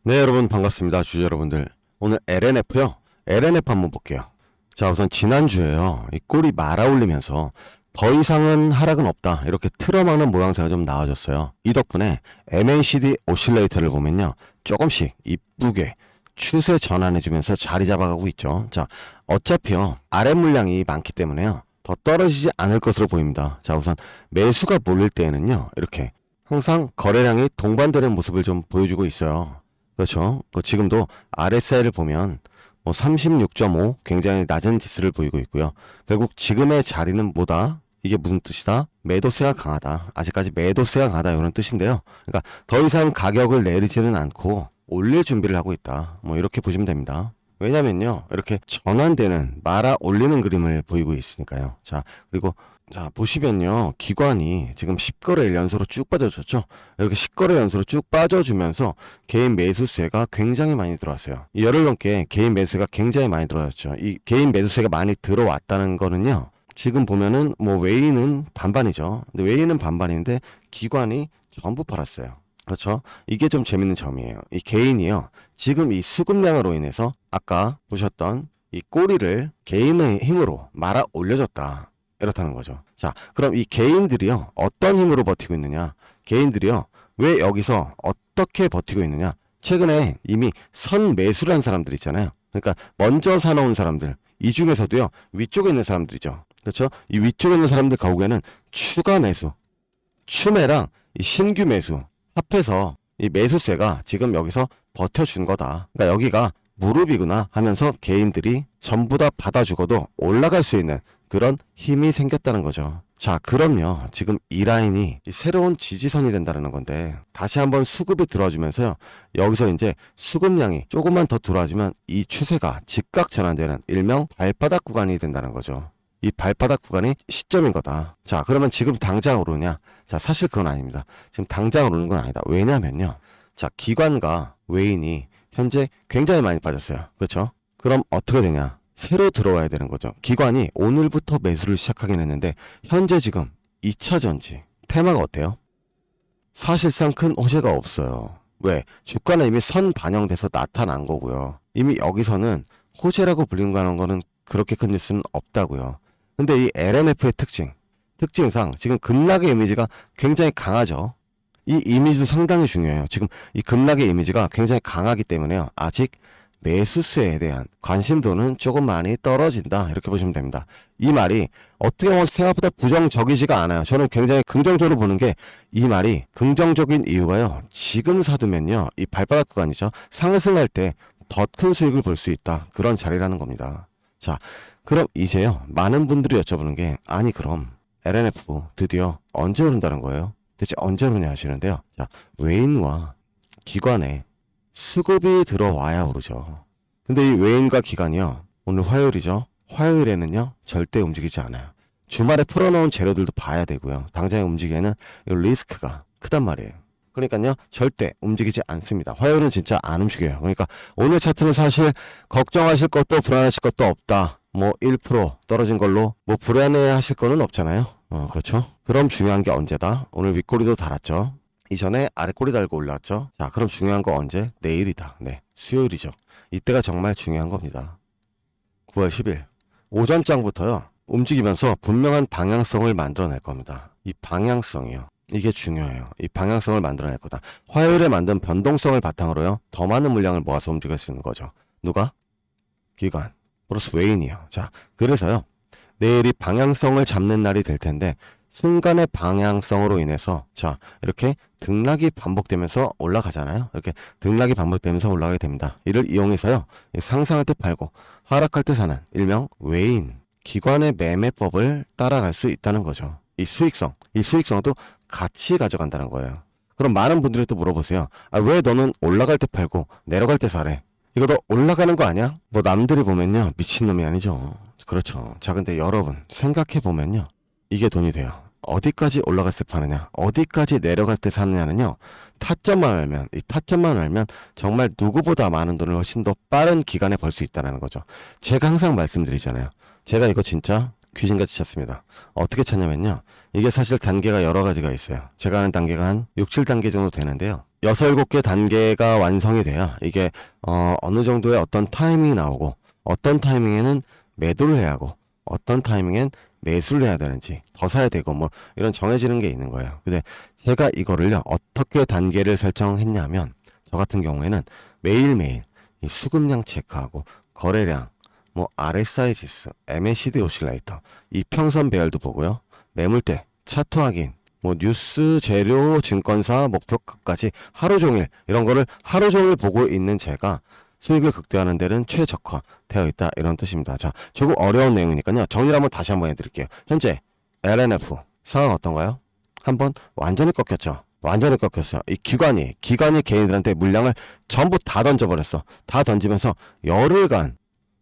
네, 여러분 반갑습니다. 주주 여러분들. 오늘 LNF요. LNF 한번 볼게요. 자, 우선 지난주에요. 이 꼴이 말아올리면서 더 이상은 하락은 없다. 이렇게 틀어막는 모양새가 좀 나와졌어요. 이 덕분에 MACD 오실레이터를 보면요. 조금씩 이쁘게 추세 전환해주면서 자리 잡아가고 있죠. 자, 어차피요. 아래 물량이 많기 때문에요. 더 떨어지지 않을 것으로 보입니다. 자, 우선 매수가 몰릴 때에는요. 이렇게 항상 거래량이 동반되는 모습을 좀 보여주고 있어요. 그렇죠. 지금도 RSI를 보면 36.5 굉장히 낮은 지수를 보이고 있고요. 결국 지금의 자리는 뭐다? 이게 무슨 뜻이다? 매도세가 강하다. 아직까지 매도세가 강하다 이런 뜻인데요. 그러니까 더 이상 가격을 내리지는 않고 올릴 준비를 하고 있다. 이렇게 보시면 됩니다. 왜냐면요. 이렇게 전환되는 말아 올리는 그림을 보이고 있으니까요. 자, 그리고 자, 보시면요. 기관이 지금 10거래 연속으로 쭉 빠져줬죠. 이렇게 10거래 연속으로 쭉 빠져주면서 개인 매수세가 굉장히 많이 들어왔어요. 이 열흘 넘게 개인 매수세가 굉장히 많이 들어왔죠. 이 개인 매수세가 많이 들어왔다는 거는요. 지금 보면은 외인은 반반이죠. 근데 외인은 반반인데 기관이 전부 팔았어요. 그렇죠. 이게 좀 재밌는 점이에요. 이 개인이요. 지금 이 수급량으로 인해서 아까 보셨던 이 꼬리를 개인의 힘으로 말아 올려줬다. 이렇다는 거죠. 자, 그럼 이 개인들이요. 어떤 힘으로 버티고 있느냐? 개인들이요. 왜 여기서 어떻게 버티고 있느냐? 최근에 이미 선 매수를 한 사람들 있잖아요. 그러니까 먼저 사놓은 사람들. 이 중에서도요. 위쪽에 있는 사람들이죠. 그렇죠? 이 위쪽에 있는 사람들 결국에는 추가 매수, 추매랑 이 신규 매수 합해서 이 매수세가 지금 여기서 버텨준 거다. 그러니까 여기가 무릎이구나 하면서 개인들이 전부 다 받아주고도 올라갈 수 있는 그런 힘이 생겼다는 거죠. 자, 그럼요. 지금 이 라인이 새로운 지지선이 된다는 건데 다시 한번 수급이 들어와주면서요. 여기서 이제 수급량이 조금만 더 들어와주면 이 추세가 즉각 전환되는 일명 발바닥 구간이 된다는 거죠. 이 발바닥 구간이 시점인 거다. 자, 그러면 지금 당장 오르냐? 자, 사실 그건 아닙니다. 지금 당장 오르는 건 아니다. 왜냐면요. 자, 기관과 외인이 현재 굉장히 많이 빠졌어요. 그렇죠? 그럼 어떻게 되냐? 새로 들어와야 되는 거죠. 기관이 오늘부터 매수를 시작하긴 했는데 현재 지금 2차전지 테마가 어때요? 사실상 큰 호재가 없어요. 왜? 주가는 이미 선 반영돼서 나타난 거고요. 이미 여기서는 호재라고 불린다는 거는 그렇게 큰 뉴스는 없다고요. 근데 이 LNF의 특징상 지금 급락의 이미지가 굉장히 강하죠. 이 이미지도 상당히 중요해요. 지금 이 급락의 이미지가 굉장히 강하기 때문에요. 아직 매수세에 대한 관심도는 조금 많이 떨어진다. 이렇게 보시면 됩니다. 이 말이 어떻게 보면 생각보다 부정적이지가 않아요. 저는 굉장히 긍정적으로 보는 게 이 말이 긍정적인 이유가요. 지금 사두면요. 이 발바닥 구간이죠. 상승할 때 더 큰 수익을 볼 수 있다. 그런 자리라는 겁니다. 자, 그럼 이제요. 많은 분들이 여쭤보는 게 아니 그럼 LNF 드디어 언제 오른다는 거예요? 대체 언제 오르냐 하시는데요. 자, 외인과 기관에 수급이 들어와야 오르죠. 근데 이 외인과 기관이요. 오늘 화요일이죠. 화요일에는요. 절대 움직이지 않아요. 주말에 풀어놓은 재료들도 봐야 되고요. 당장에 움직이는 리스크가 크단 말이에요. 그러니까요. 절대 움직이지 않습니다. 화요일은 진짜 안 움직여요. 그러니까 오늘 차트는 사실 걱정하실 것도 불안하실 것도 없다. 1% 떨어진 걸로 불안해 하실 거는 없잖아요. 그렇죠? 그럼 중요한 게 언제다? 오늘 윗꼬리도 달았죠. 이전에 아랫꼬리 달고 올라왔죠. 자, 그럼 중요한 거 언제? 내일이다. 네, 수요일이죠. 이때가 정말 중요한 겁니다. 9월 10일 오전장부터요. 움직이면서 분명한 방향성을 만들어낼 겁니다. 이 방향성이요. 이게 중요해요. 이 방향성을 만들어낼 거다. 화요일에 만든 변동성을 바탕으로요. 더 많은 물량을 모아서 움직일 수 있는 거죠. 누가? 기관 플러스 외인이요. 자, 그래서요. 내일이 방향성을 잡는 날이 될 텐데 순간의 방향성으로 인해서 자 이렇게 등락이 반복되면서 올라가잖아요. 이렇게 등락이 반복되면서 올라가게 됩니다. 이를 이용해서요. 상승할 때 팔고 하락할 때 사는 일명 외인 기관의 매매법을 따라갈 수 있다는 거죠. 이 수익성도 같이 가져간다는 거예요. 그럼 많은 분들이 또 물어보세요. 왜 너는 올라갈 때 팔고 내려갈 때 사래? 이거 너 올라가는 거 아니야? 남들이 보면요. 미친놈이 아니죠. 그렇죠. 자, 근데 여러분 생각해 보면요. 이게 돈이 돼요. 어디까지 올라갔을 때 파느냐, 어디까지 내려갈 때 사느냐는요. 이 타점만 알면 정말 누구보다 많은 돈을 훨씬 더 빠른 기간에 벌 수 있다는 거죠. 제가 항상 말씀드리잖아요. 제가 이거 진짜 귀신같이 찾습니다. 어떻게 찾냐면요. 이게 사실 단계가 여러 가지가 있어요. 제가 하는 단계가 한 6, 7단계 정도 되는데요. 6, 7개 단계가 완성이 돼야 이게 어느 정도의 어떤 타이밍이 나오고 어떤 타이밍에는 매도를 해야 하고 어떤 타이밍엔 매수를 해야 되는지 더 사야 되고 뭐 이런 정해지는 게 있는 거예요. 근데 제가 이거를요 어떻게 단계를 설정했냐면 저 같은 경우에는 매일매일 이 수급량 체크하고 거래량 뭐 RSI 지수, MACD 오실레이터, 이평선 배열도 보고요. 매물대, 차트 확인, 뭐 뉴스, 재료, 증권사, 목표가까지 하루 종일 이런 거를 하루 종일 보고 있는 제가 수익을 극대화하는 데는 최적화되어 있다 이런 뜻입니다. 자, 조금 어려운 내용이니까요. 정리를 한번 다시 한번 해드릴게요. 현재 LNF 상황 어떤가요? 한번 완전히 꺾였죠. 완전히 꺾였어요. 이 기관이 개인들한테 물량을 전부 다 던져버렸어. 다 던지면서 열흘간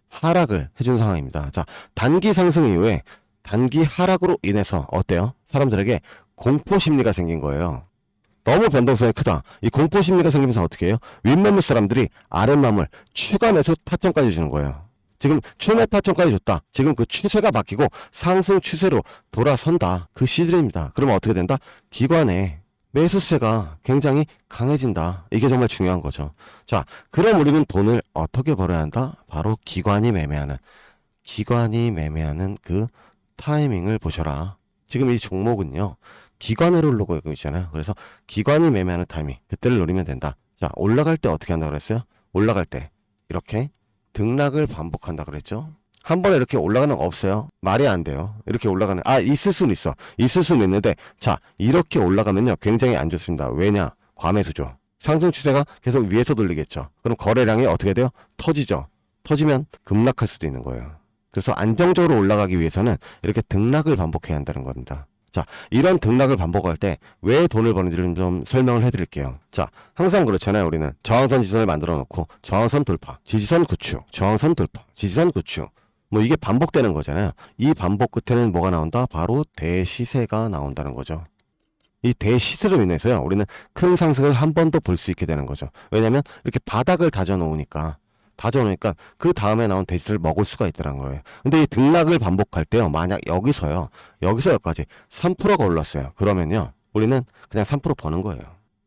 하락을 해준 상황입니다. 자, 단기 상승 이후에 단기 하락으로 인해서 어때요? 사람들에게 공포 심리가 생긴 거예요. 너무 변동성이 크다. 이 공포 심리가 생기면서 어떻게 해요? 윗매물 사람들이 아랫매물 추가 매수 타점까지 주는 거예요. 지금 추매 타점까지 줬다. 지금 그 추세가 바뀌고 상승 추세로 돌아선다. 그 시즌입니다. 그러면 어떻게 된다? 기관의 매수세가 굉장히 강해진다. 이게 정말 중요한 거죠. 자, 그럼 우리는 돈을 어떻게 벌어야 한다? 바로 기관이 매매하는 그 타이밍을 보셔라. 지금 이 종목은요. 기관으로 오르고 있잖아요. 그래서 기관이 매매하는 타이밍 그때를 노리면 된다. 자, 올라갈 때 어떻게 한다고 그랬어요? 올라갈 때 이렇게 등락을 반복한다 그랬죠. 한 번에 이렇게 올라가는 거 없어요. 말이 안 돼요. 이렇게 올라가는 있을 수는 있어. 있을 수는 있는데 자, 이렇게 올라가면요 굉장히 안 좋습니다. 왜냐? 과매수죠. 상승 추세가 계속 위에서 돌리겠죠. 그럼 거래량이 어떻게 돼요? 터지죠. 터지면 급락할 수도 있는 거예요. 그래서 안정적으로 올라가기 위해서는 이렇게 등락을 반복해야 한다는 겁니다. 자, 이런 등락을 반복할 때 왜 돈을 버는지를 좀 설명을 해드릴게요. 자, 항상 그렇잖아요. 우리는 저항선 지선을 만들어 놓고 저항선 돌파, 지지선 구축, 저항선 돌파, 지지선 구축. 뭐 이게 반복되는 거잖아요. 이 반복 끝에는 뭐가 나온다? 바로 대시세가 나온다는 거죠. 이 대시세로 인해서요. 우리는 큰 상승을 한 번 더 볼 수 있게 되는 거죠. 왜냐하면 이렇게 바닥을 다져놓으니까 그 다음에 나온 대시를 먹을 수가 있다는 거예요. 근데 이 등락을 반복할 때요. 만약 여기서 여기까지 3%가 올랐어요. 그러면요. 우리는 그냥 3% 버는 거예요.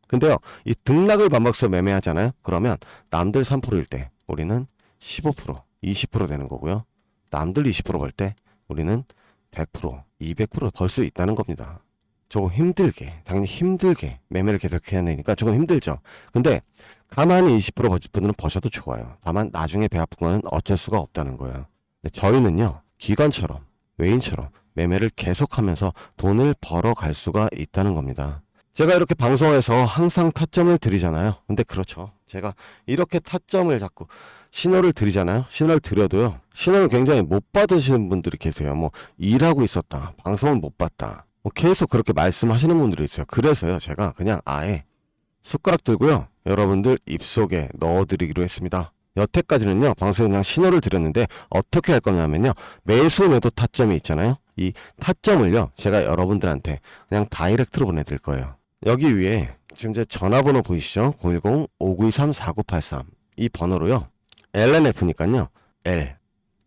근데요. 이 등락을 반복해서 매매하잖아요. 그러면 남들 3%일 때 우리는 15%, 20% 되는 거고요. 남들 20% 벌 때 우리는 100%, 200% 벌 수 있다는 겁니다. 조금 당연히 힘들게 매매를 계속해야 되니까 조금 힘들죠. 근데 가만히 20% 버실 분들은 버셔도 좋아요. 다만 나중에 배 아픈 거는 어쩔 수가 없다는 거예요. 근데 저희는요. 기관처럼 외인처럼 매매를 계속하면서 돈을 벌어갈 수가 있다는 겁니다. 제가 이렇게 방송에서 항상 타점을 드리잖아요. 근데 그렇죠. 제가 이렇게 타점을 자꾸 신호를 드리잖아요. 신호를 드려도요. 신호를 굉장히 못 받으시는 분들이 계세요. 뭐 일하고 있었다. 방송을 못 봤다. 뭐 계속 그렇게 말씀하시는 분들이 있어요. 그래서요. 제가 그냥 아예 숟가락 들고요. 여러분들 입속에 넣어드리기로 했습니다. 여태까지는요. 방송에 그냥 신호를 드렸는데 어떻게 할 거냐면요. 매수 매도 타점이 있잖아요. 이 타점을요. 제가 여러분들한테 그냥 다이렉트로 보내드릴 거예요. 여기 위에 지금 제 전화번호 보이시죠? 010-5923-4983 이 번호로요. LNF니까요. L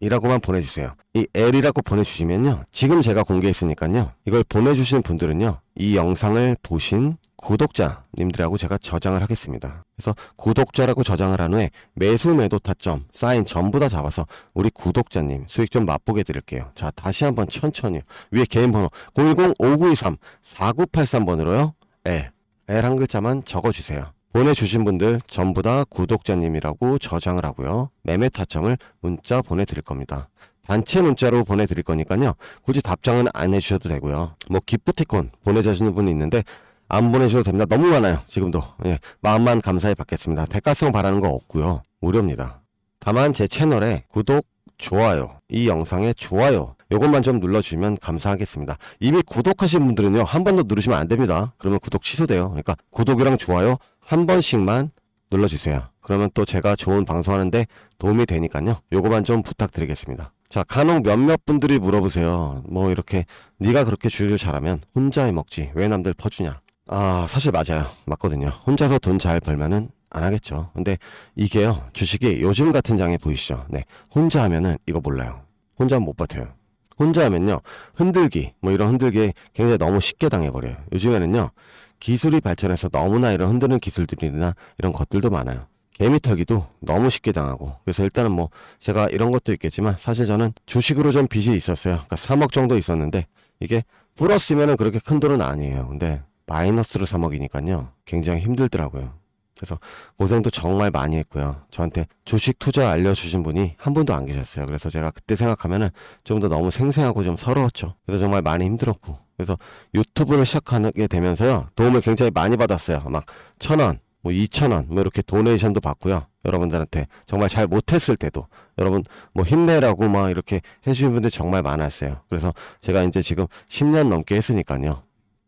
이라고만 보내주세요. 이 L이라고 보내주시면요. 지금 제가 공개했으니까요. 이걸 보내주시는 분들은요. 이 영상을 보신 구독자님들하고 제가 저장을 하겠습니다. 그래서 구독자라고 저장을 한 후에 매수 매도 타점 사인 전부 다 잡아서 우리 구독자님 수익 좀 맛보게 드릴게요. 자, 다시 한번 천천히 위에 개인 번호 010-5923-4983번으로요. L 한 글자만 적어주세요. 보내주신 분들 전부 다 구독자님이라고 저장을 하고요. 매매 타점을 문자 보내드릴 겁니다. 단체 문자로 보내드릴 거니까요. 굳이 답장은 안 해주셔도 되고요. 뭐 기프티콘 보내주시는 분이 있는데 안 보내주셔도 됩니다. 너무 많아요. 지금도. 마음만 감사히 받겠습니다. 대가성 바라는 거 없고요. 무료입니다. 다만 제 채널에 구독, 좋아요, 이 영상에 좋아요 요것만 좀 눌러주시면 감사하겠습니다. 이미 구독하신 분들은요. 한 번 더 누르시면 안 됩니다. 그러면 구독 취소돼요. 그러니까 구독이랑 좋아요 한 번씩만 눌러주세요. 그러면 또 제가 좋은 방송하는데 도움이 되니까요. 요거만 좀 부탁드리겠습니다. 자, 간혹 몇몇 분들이 물어보세요. 뭐 이렇게 네가 그렇게 주식을 잘하면 혼자 해먹지 왜 남들 퍼주냐. 사실 맞아요. 맞거든요. 혼자서 돈 잘 벌면은 안 하겠죠. 근데 이게요. 주식이 요즘 같은 장에 보이시죠. 네, 혼자 하면은 이거 몰라요. 혼자 하면 못 버텨요. 혼자 하면요. 흔들기 뭐 이런 흔들기에 굉장히 너무 쉽게 당해버려요. 요즘에는요. 기술이 발전해서 너무나 이런 흔드는 기술들이나 이런 것들도 많아요. 개미털기도 너무 쉽게 당하고, 그래서 일단은 뭐 제가 이런 것도 있겠지만 사실 저는 주식으로 좀 빚이 있었어요. 그러니까 3억 정도 있었는데 이게 플러스면은 그렇게 큰 돈은 아니에요. 근데 마이너스로 3억이니까요 굉장히 힘들더라고요. 그래서 고생도 정말 많이 했고요. 저한테 주식 투자 알려주신 분이 한 분도 안 계셨어요. 그래서 제가 그때 생각하면은 좀 더 너무 생생하고 좀 서러웠죠. 그래서 정말 많이 힘들었고, 그래서 유튜브를 시작하게 되면서요 도움을 굉장히 많이 받았어요. 막 1,000원, 뭐 2,000원, 뭐 이렇게 도네이션도 받고요. 여러분들한테 정말 잘 못했을 때도 여러분 뭐 힘내라고 막 이렇게 해주신 분들 정말 많았어요. 그래서 제가 이제 지금 10년 넘게 했으니까요.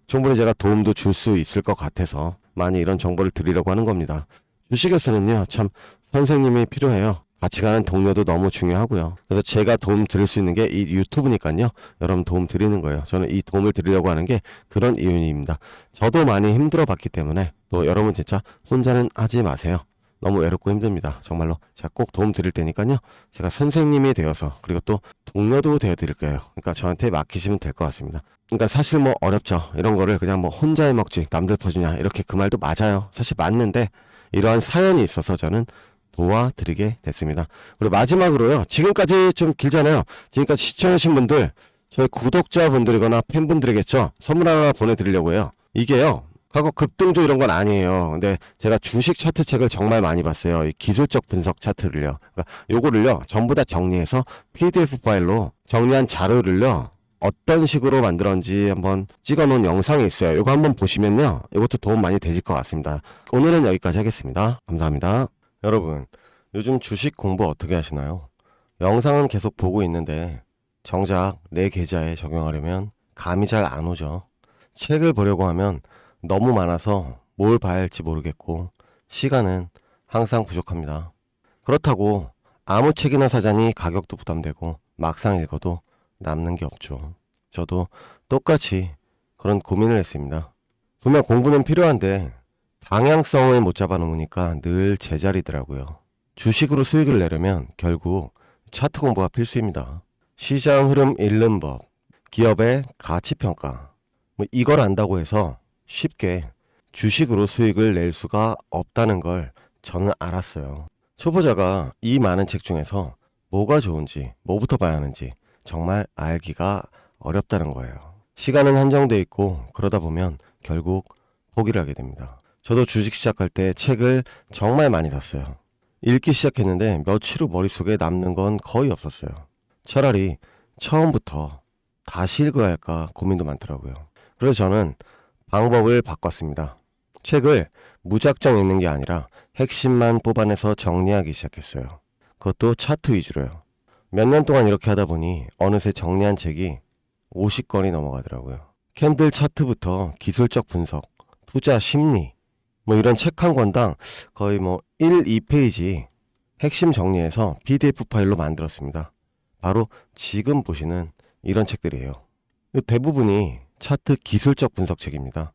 충분히 제가 도움도 줄 수 있을 것 같아서 많이 이런 정보를 드리려고 하는 겁니다. 주식에서는요, 참 선생님이 필요해요. 같이 가는 동료도 너무 중요하고요. 그래서 제가 도움 드릴 수 있는 게 이 유튜브니까요. 여러분 도움 드리는 거예요. 저는 이 도움을 드리려고 하는 게 그런 이유입니다. 저도 많이 힘들어 봤기 때문에 또 여러분 진짜 혼자는 하지 마세요. 너무 외롭고 힘듭니다. 정말로 제가 꼭 도움 드릴 테니까요. 제가 선생님이 되어서 그리고 또 동료도 되어 드릴 거예요. 그러니까 저한테 맡기시면 될 것 같습니다. 그러니까 사실 뭐 어렵죠. 이런 거를 그냥 뭐 혼자 해먹지 남들 퍼주냐 이렇게 그 말도 맞아요. 사실 맞는데 이러한 사연이 있어서 저는 도와드리게 됐습니다. 그리고 마지막으로요. 지금까지 좀 길잖아요. 지금까지 시청하신 분들 저희 구독자분들이거나 팬분들이겠죠. 선물 하나 보내드리려고 해요. 이게요. 과거 급등조 이런 건 아니에요. 근데 제가 주식 차트 책을 정말 많이 봤어요. 이 기술적 분석 차트를요. 그러니까 요거를요. 전부 다 정리해서 PDF 파일로 정리한 자료를요. 어떤 식으로 만들었는지 한번 찍어놓은 영상이 있어요. 이거 한번 보시면요. 이것도 도움 많이 되실 것 같습니다. 오늘은 여기까지 하겠습니다. 감사합니다. 여러분, 요즘 주식 공부 어떻게 하시나요? 영상은 계속 보고 있는데 정작 내 계좌에 적용하려면 감이 잘 안 오죠. 책을 보려고 하면 너무 많아서 뭘 봐야 할지 모르겠고 시간은 항상 부족합니다. 그렇다고 아무 책이나 사자니 가격도 부담되고 막상 읽어도 남는 게 없죠. 저도 똑같이 그런 고민을 했습니다. 분명 공부는 필요한데 방향성을 못 잡아놓으니까 늘 제자리더라고요. 주식으로 수익을 내려면 결국 차트 공부가 필수입니다. 시장 흐름 읽는 법, 기업의 가치평가, 뭐 이걸 안다고 해서 쉽게 주식으로 수익을 낼 수가 없다는 걸 저는 알았어요. 초보자가 이 많은 책 중에서 뭐가 좋은지, 뭐부터 봐야 하는지 정말 알기가 어렵다는 거예요. 시간은 한정돼 있고 그러다 보면 결국 포기를 하게 됩니다. 저도 주식 시작할 때 책을 정말 많이 샀어요. 읽기 시작했는데 며칠 후 머릿속에 남는 건 거의 없었어요. 차라리 처음부터 다시 읽어야 할까 고민도 많더라고요. 그래서 저는 방법을 바꿨습니다. 책을 무작정 읽는 게 아니라 핵심만 뽑아내서 정리하기 시작했어요. 그것도 차트 위주로요. 몇 년 동안 이렇게 하다 보니 어느새 정리한 책이 50권이 넘어가더라고요. 캔들 차트부터 기술적 분석, 투자 심리, 뭐 이런 책 한 권당 거의 뭐 1, 2페이지 핵심 정리해서 PDF 파일로 만들었습니다. 바로 지금 보시는 이런 책들이에요. 대부분이 차트 기술적 분석 책입니다.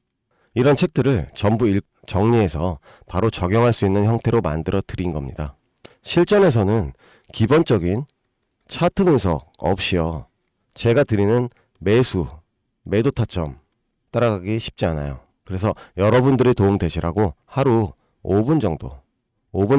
이런 책들을 전부 정리해서 바로 적용할 수 있는 형태로 만들어 드린 겁니다. 실전에서는 기본적인 차트 분석 없이요. 제가 드리는 매수, 매도 타점 따라가기 쉽지 않아요. 그래서 여러분들이 도움 되시라고 하루 5분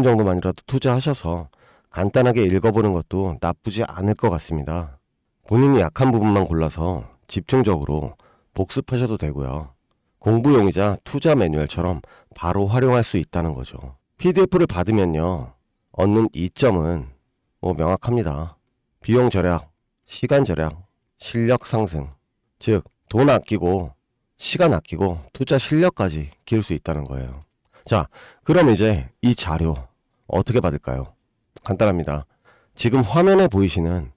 정도만이라도 투자하셔서 간단하게 읽어보는 것도 나쁘지 않을 것 같습니다. 본인이 약한 부분만 골라서 집중적으로 복습하셔도 되고요. 공부용이자 투자 매뉴얼처럼 바로 활용할 수 있다는 거죠. PDF를 받으면요. 얻는 이점은 명확합니다. 비용 절약, 시간 절약, 실력 상승. 즉, 돈 아끼고 시간 아끼고 투자 실력까지 키울 수 있다는 거예요. 자, 그럼 이제 이 자료 어떻게 받을까요? 간단합니다. 지금 화면에 보이시는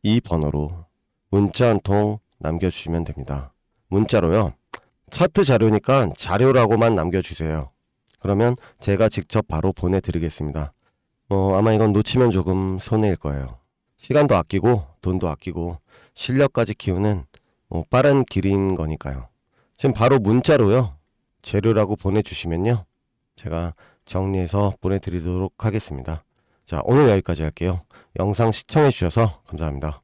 이 번호로 문자 한 통 남겨주시면 됩니다. 문자로요. 차트 자료니까 자료라고만 남겨주세요. 그러면 제가 직접 바로 보내드리겠습니다. 아마 이건 놓치면 조금 손해일 거예요. 시간도 아끼고 돈도 아끼고 실력까지 키우는 빠른 길인 거니까요. 지금 바로 문자로요. 재료라고 보내주시면요. 제가 정리해서 보내드리도록 하겠습니다. 자, 오늘 여기까지 할게요. 영상 시청해주셔서 감사합니다.